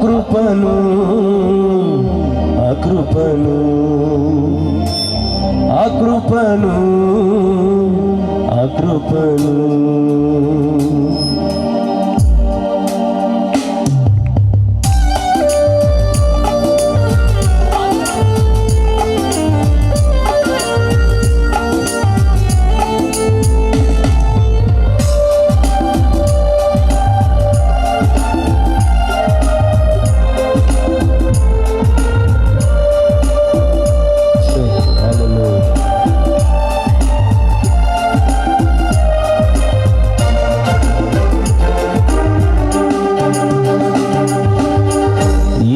అకృపను అకృపను అకృపను అకృపను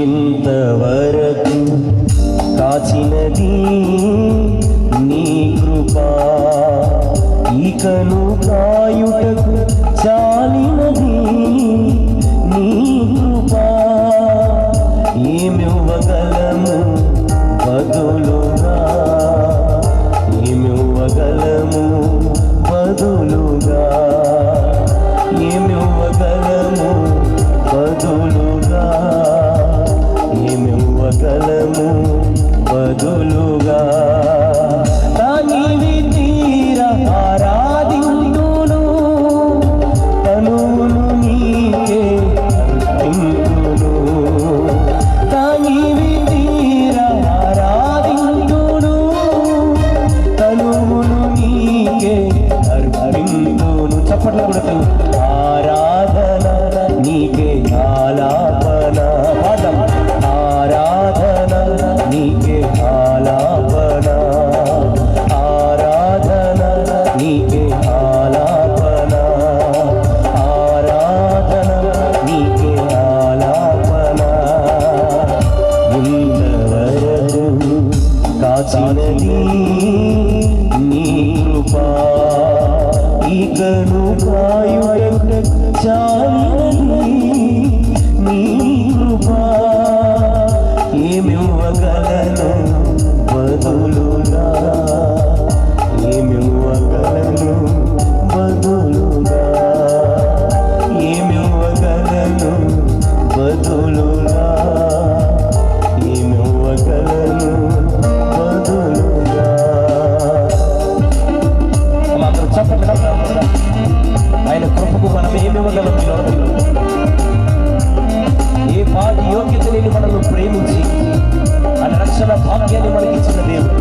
ఇంతవరకు కాచినది నీ కృపా, ఇకను కాయుటకు చాలినది నీ కృపా. ఏమివ్వగలము బదులుగా, ఏమివ్వగలము బదులుగా, ఏమివ్వగలము బదులుగా, ఏమివ్వగలము బదులుగా. నీవి తీర ఆరాధింతును, తనువును నీకే అర్పింతును. నీవి తీర ఆరాధింతును, తనువును నీకే అర్పింతును. చప్పట్లు కొడుతూ ఆరాధన నీకే ఆలాపన, ఆరాధన నీకే ఆలాపన, ఆరాధన నీకే ఆలాపన, ఆరాధన నీకే ఆలాపన. ఇంతవరకు కాచినది నీ కృపా, ఇకను కాయుటకు చాలినది నీ కృపా. ఏమివ్వగలను బదులుగా, ఏమివ్వగలను బదులుగా, ఏమివ్వగలను బదులుగా, ఏమివ్వగలను బదులుగా. అందరూ చెప్పండి, ఆయన కృపకు మనం ఏమివ్వగలం? ఏ పాటి యోగ్యత లేని మనల్ని ప్రేమించి ఆయన రక్షణ భాగ్యాన్ని మనకి ఇచ్చిన దేవుడు.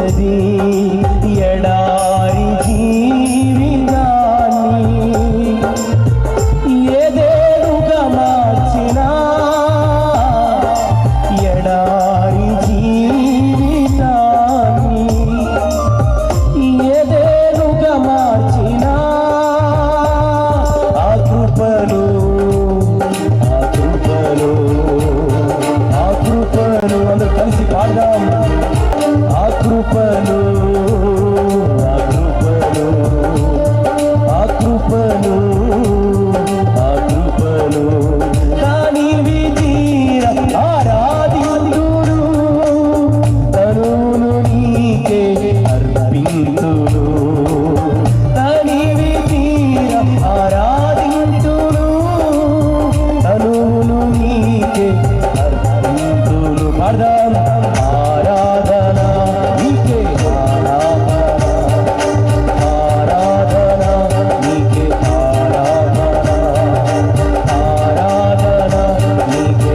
కాచినది ఎడారి జీవితాన్ని ఏదేనుగా మార్చిన ఎడారి జీవితాన్ని ఏదేనుగా మార్చిన ఆ కృపను అందరూ కలిసి పాడదాం. ఆ కృపను కానీ విధీర ఆరాధింతును తనును నీకే అర్పింతును కానీ విధీర ఆరాధింతును తనును నీకే అర్పింతును. పాడదాం. ఆరాధన నీకే ఆరాధన నీకే ఆరాధన నీకే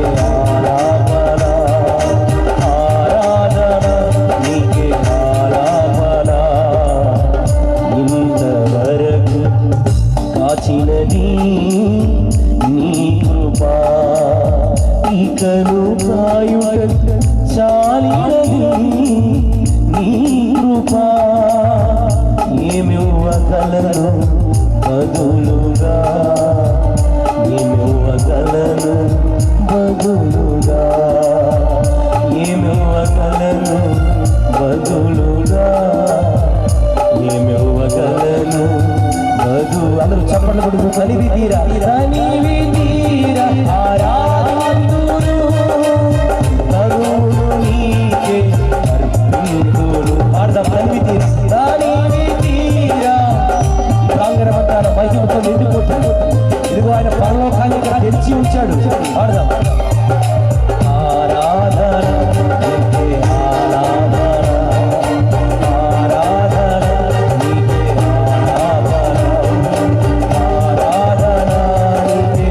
ఆరాధన నీకే ఆరాధన. ఇంతవరకు కాచినది నీ కృపా ఇకను కాయుట చాలినది నీ కృపా ఏమివ్వగలను బదులుగా ఏమివ్వగలను బదులుగా ఏమివ్వగలను బదులుగా ఏమివ్వగలను అందరూ చప్పట్లు కొడుతూ తనివి తీరా ఆరాధింతును తనును నీకే అర్పింతును. పాడదాం. తనివి తీరా ఈ ప్రాంగణమంతా మహిమతో నిండిపోతాడు. ఇదిగో ఆయన పరలోకాన్ని ఇక్కడ తెరిచి ఉంచాడు. పాడదాం. ఆరాధన నీకే ఆరాధన నీకే ఆరాధన నీకే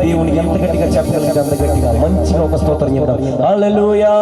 దేవునికి ఎంత గట్టిగా చెప్పగలిగితే అంత గట్టిగా మంచిగా ఒక స్తోత్రం చెప్తాం. హల్లెలూయా.